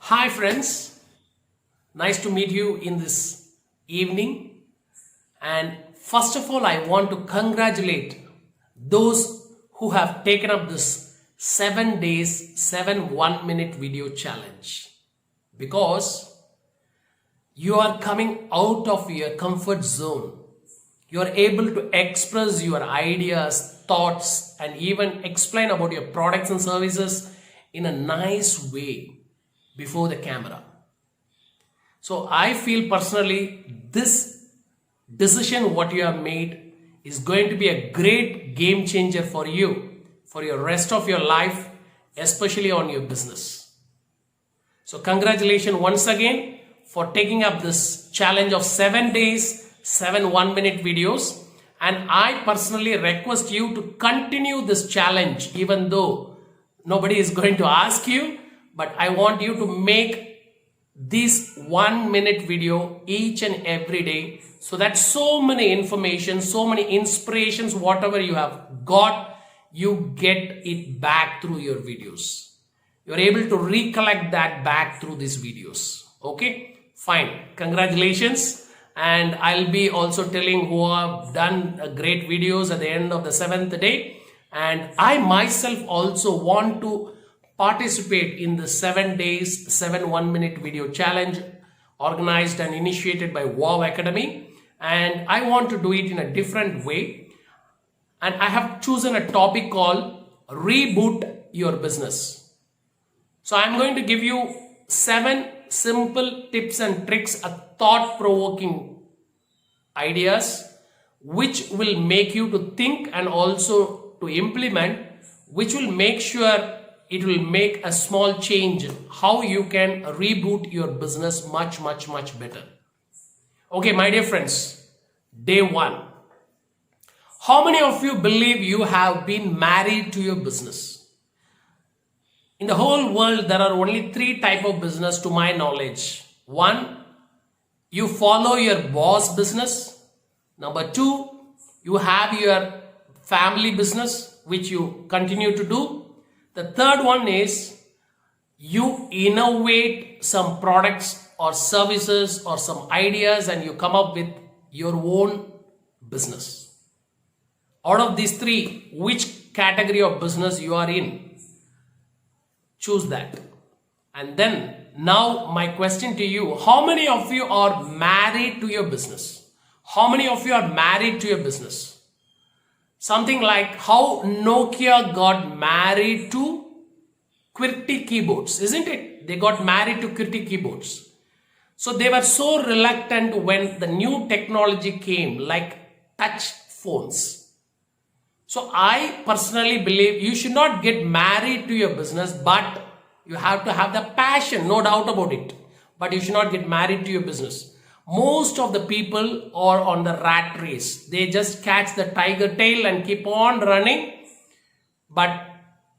Hi friends, nice to meet you in this evening. And first of all, I want to congratulate those who have taken up this 7 days, 7 1 minute video challenge, because you are coming out of your comfort zone. You are able to express your ideas, thoughts, and even explain about your products and services in a nice way before the camera. So I feel personally this decision what you have made is going to be a great game changer for you for your rest of your life, especially on your business. So congratulations once again for taking up this challenge of 7 days, 7 1 minute videos. And I personally request you to continue this challenge even though nobody is going to ask you, but I want you to make this 1 minute video each and every day, so that so many information, so many inspirations, whatever you have got, you get it back through your videos. You are able to recollect that back through these videos. Okay, fine. Congratulations. And I'll be also telling who have done great videos at the end of the 7th day. And I myself also want to participate in the 7 days, 7 1 minute video challenge organized and initiated by Wow Academy. And I want to do it in a different way. And I have chosen a topic called Reboot Your Business. So I'm going to give you 7 simple tips and tricks, a thought-provoking ideas which will make you to think and also to implement, which will make sure it will make a small change how you can reboot your business much better. Okay, my dear friends, day 1. How many of you believe you have been married to your business? In the whole world, there are only 3 types of business to my knowledge. 1, you follow your boss business. Number 2, you have your family business, which you continue to do. The third one is you innovate some products or services or some ideas and you come up with your own business. Out of these 3, which category of business you are in? Choose that. And then now my question to you, how many of you are married to your business? How many of you are married to your business? Something like how Nokia got married to QWERTY keyboards, isn't it? They got married to QWERTY keyboards. So they were so reluctant when the new technology came, like touch phones. So I personally believe you should not get married to your business, but you have to have the passion, no doubt about it. But you should not get married to your business. Most of the people are on the rat race. They just catch the tiger tail and keep on running, but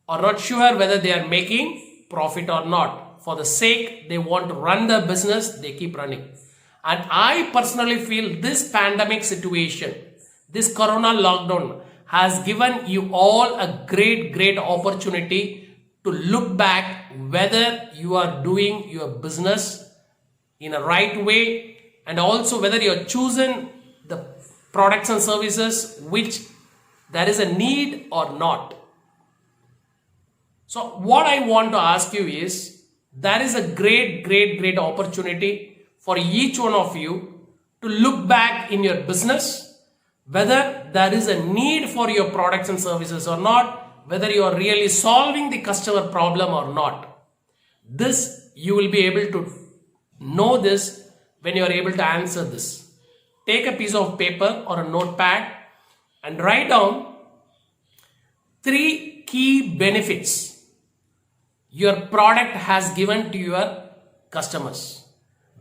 are not sure whether they are making profit or not. For the sake they want to run the business, they keep running. And I personally feel this pandemic situation, this corona lockdown has given you all a great opportunity to look back whether you are doing your business in a right way, and also whether you are choosing the products and services which there is a need or not. So what I want to ask you is, there is a great opportunity for each one of you to look back in your business, whether there is a need for your products and services or not, whether you are really solving the customer problem or not. This you will be able to know this when you are able to answer this. Take a piece of paper or a notepad and write down 3 key benefits your product has given to your customers.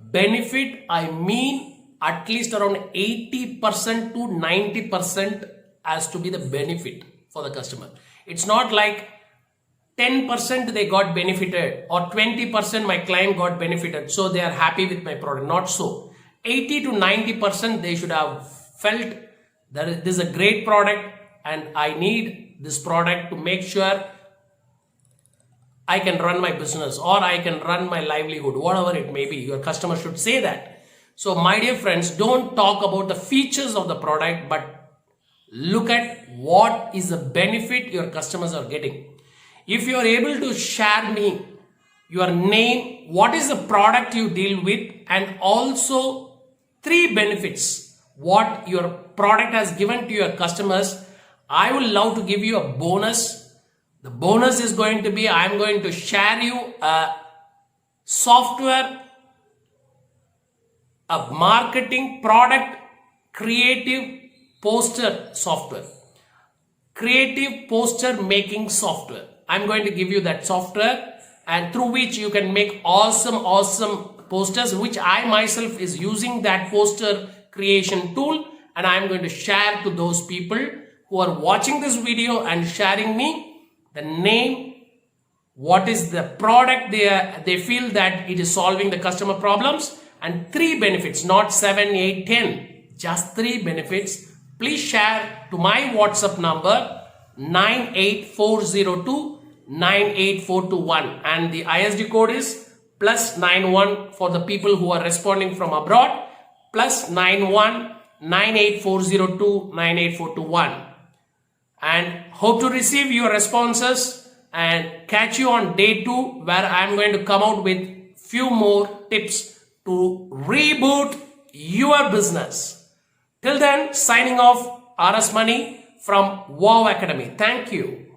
Benefit, I mean at least around 80% to 90% has to be the benefit for the customer. It's not like 10% they got benefited or 20% my client got benefited, so they are happy with my product. Not so. 80 to 90% they should have felt that this is a great product and I need this product to make sure I can run my business or I can run my livelihood, whatever it may be. Your customer should say that. So my dear friends, don't talk about the features of the product, but look at what is the benefit your customers are getting. If you are able to share me your name, what is the product you deal with, and also 3 benefits what your product has given to your customers, I will love to give you a bonus. The bonus is going to be, I'm going to share you a software, a marketing product creative poster software, creative poster making software. I'm going to give you that software, and through which you can make awesome posters, which I myself is using that poster creation tool, and I'm going to share to those people who are watching this video and sharing me the name, what is the product they feel that it is solving the customer problems, and 3 benefits, not 7, 8, 10, just 3 benefits. Please share to my WhatsApp number 98402 98421, and the ISD code is +91 for the people who are responding from abroad, +91 98402 98421. And hope to receive your responses and catch you on day 2, where I am going to come out with few more tips to reboot your business. Till then, signing off, RS Money from Wow Academy. Thank you.